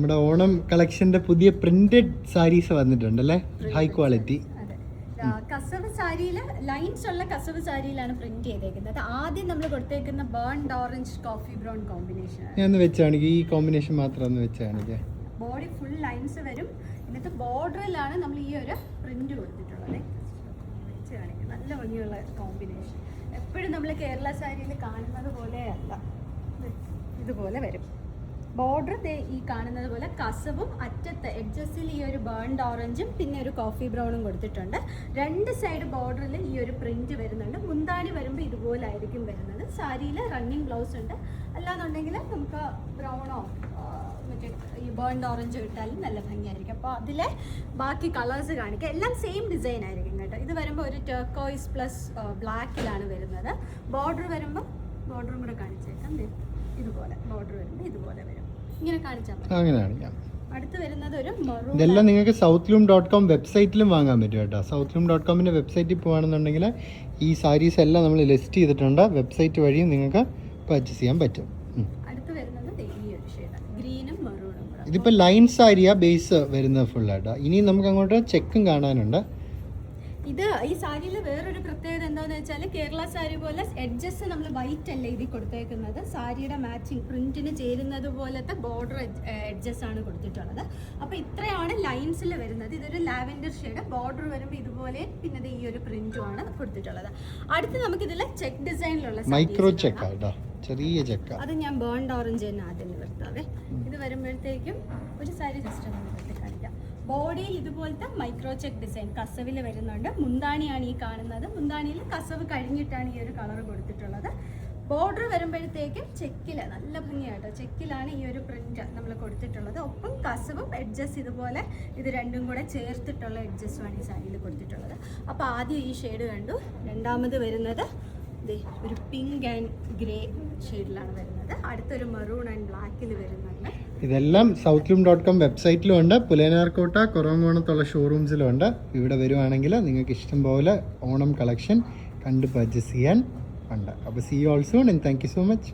നമ്മുടെ ഓണം കളക്ഷന്റെ പുതിയ printed saris വന്നിട്ടുണ്ടല്ലേ, high quality. കസവ് സാരിയില് ലൈൻസ് ഉള്ള കസവ് സാരിയിലാണ് പ്രിന്റ് ചെയ്തേക്കുന്നത്. ആദ്യം നമ്മൾ കൊടുത്തേക്കുന്ന burned orange coffee brown combination. ഞാൻ വെച്ചാണെങ്കിൽ ഈ കോമ്പിനേഷൻ മാത്രം ഒന്ന് വെച്ചാണെങ്കിൽ ബോഡി ഫുൾ ലൈൻസ് വരും. എന്നിട്ട് ബോർഡറിലാണ് നമ്മൾ ഈ ഒരു പ്രിന്റ് കൊടുത്തിട്ടുള്ളത്. വെച്ച് കാണിക്കും, നല്ല ഭംഗിയുള്ള കോമ്പിനേഷൻ. എപ്പോഴും നമ്മൾ കേരള സാരിയിൽ കാണുന്നത് പോലെയല്ല, ഇതുപോലെ വരും. ബോർഡർ ഈ കാണുന്നത് പോലെ കസവും അറ്റത്ത് എഡ്ജസിൽ ഈ ഒരു ബേൺഡ് ഓറഞ്ചും പിന്നെ ഒരു കോഫി ബ്രൗണും കൊടുത്തിട്ടുണ്ട്. രണ്ട് സൈഡ് ബോർഡറിൽ ഈ ഒരു പ്രിന്റ് വരുന്നുണ്ട്. മുന്താണി വരുമ്പോൾ ഇതുപോലെ ആയിരിക്കും വരുന്നത്. സാരിയിൽ റണ്ണിങ് ബ്ലൗസ് ഉണ്ട്. അല്ലാന്നുണ്ടെങ്കിൽ നമുക്ക് ബ്രൗണോ മറ്റേ ഈ ബേൺഡ് ഓറഞ്ചോ ഇട്ടാലും നല്ല ഭംഗിയായിരിക്കും. അപ്പോൾ അതിലെ ബാക്കി കളേഴ്സ് കാണിക്കുക. എല്ലാം സെയിം ഡിസൈൻ ആയിരിക്കും കേട്ടോ. ഇത് വരുമ്പോൾ ഒരു ടർക്കോയിസ് പ്ലസ് ബ്ലാക്കിലാണ് വരുന്നത്. ബോർഡർ വരുമ്പോൾ ബോർഡറും കൂടെ കാണിച്ചേക്കാം. ഇതുപോലെ ബോർഡർ വരുമ്പോൾ ഇതുപോലെ വരും. ഇങ്ങനെ കാണിച്ചാൽ മതി. അടുത്ത് വരുന്നത് ഒരു മെറൂൺ. ഇതെല്ലാം നിങ്ങൾക്ക് southloom.com വെബ്സൈറ്റിലും വാങ്ങാൻ പറ്റും കേട്ടോ. southloom.comന്റെ വെബ്സൈറ്റിൽ പോകുകയാണെന്നുണ്ടെങ്കിൽ ഈ സാരീസ് എല്ലാം നമ്മൾ ലിസ്റ്റ് ചെയ്തിട്ടുണ്ട്. വെബ്സൈറ്റ് വഴിയും നിങ്ങൾക്ക് പർച്ചേസ് ചെയ്യാൻ പറ്റും. അടുത്ത് വരുന്നത് ഈ ഒരു ഷെയ്ഡ് ഗ്രീനും മെറൂണും. ഇതിപ്പോൾ ലൈൻ സാരിയാ ബേസ് വരുന്നത് ഫുള്ളായിട്ട്. ഇനി നമുക്ക് അങ്ങോട്ട് ചെക്കും കാണാനുണ്ട്. ഇത് ഈ സാരിയിൽ വേറൊരു പ്രത്യേകത എന്താണെന്ന് വെച്ചാൽ കേരള സാരി പോലെ എഡ്ജസ് നമ്മൾ വൈറ്റ് അല്ല ഇതിൽ കൊടുത്തേക്കുന്നത്. സാരിയുടെ മാച്ചിങ് പ്രിന്റിന് ചേരുന്നത് പോലത്തെ ബോർഡർ എഡ്ജസ് ആണ് കൊടുത്തിട്ടുള്ളത്. അപ്പോൾ ഇത്രയാണ് ലൈൻസിൽ വരുന്നത്. ഇതൊരു ലാവൻഡർ ഷെയ്ഡ്. ബോർഡർ വരുമ്പോൾ ഇതുപോലെ പിന്നെ ഈ ഒരു പ്രിന്റും ആണ് കൊടുത്തിട്ടുള്ളത്. അടുത്ത് നമുക്ക് ഇതിൽ ചെക്ക് ഡിസൈനിലുള്ള മൈക്രോ ചെക്ക്, ചെറിയ ചെക്ക്. അത് ഞാൻ ബേൺഡ് ഓറഞ്ച് തന്നെ ആദ്യം നിർത്താവേ. ഇത് വരുമ്പോഴത്തേക്കും ഒരു സാരി ജസ്റ്റ് ഒന്ന് നിർത്തി കാണിക്കാം. ബോഡിയിൽ ഇതുപോലത്തെ മൈക്രോ ചെക്ക് ഡിസൈൻ കസവിൽ വരുന്നുണ്ട്. മുന്താണിയാണ് ഈ കാണുന്നത്. മുന്താണിയിൽ കസവ് കഴിഞ്ഞിട്ടാണ് ഈ ഒരു കളർ കൊടുത്തിട്ടുള്ളത്. ബോർഡർ വരുമ്പോഴത്തേക്കും ചെക്കിൽ നല്ല ഭംഗിയാട്ടോ. ചെക്കിലാണ് ഈ ഒരു പ്രിന്റ് നമ്മൾ കൊടുത്തിട്ടുള്ളത്. ഒപ്പം കസവും എഡ്ജസ് ഇതുപോലെ ഇത് രണ്ടും കൂടെ ചേർത്തിട്ടുള്ള എഡ്ജസ്റ്റുമാണ് ഈ സാരിയിൽ കൊടുത്തിട്ടുള്ളത്. അപ്പോൾ ആദ്യം ഈ ഷെയ്ഡ് കണ്ടു. രണ്ടാമത് വരുന്നത് ഒരു പിങ്ക് ആൻഡ് ഗ്രേ ഷെയ്ഡിലാണ് വരുന്നത്. അടുത്തൊരു മെറൂൺ ആൻഡ് ബ്ലാക്കിൽ വരുന്നുണ്ട്. ഇതെല്ലാം southloom.com വെബ്സൈറ്റിലും ഉണ്ട്. പുലയനാർക്കോട്ട കുറവങ്കോണത്തുള്ള ഷോറൂംസിലും ഉണ്ട്. ഇവിടെ വരുവാണെങ്കിൽ നിങ്ങൾക്ക് ഇഷ്ടം പോലെ ഓണം കളക്ഷൻ കണ്ട് പർച്ചേസ് ചെയ്യാൻ ഉണ്ട്. അപ്പോൾ see you all soon and thank you so much.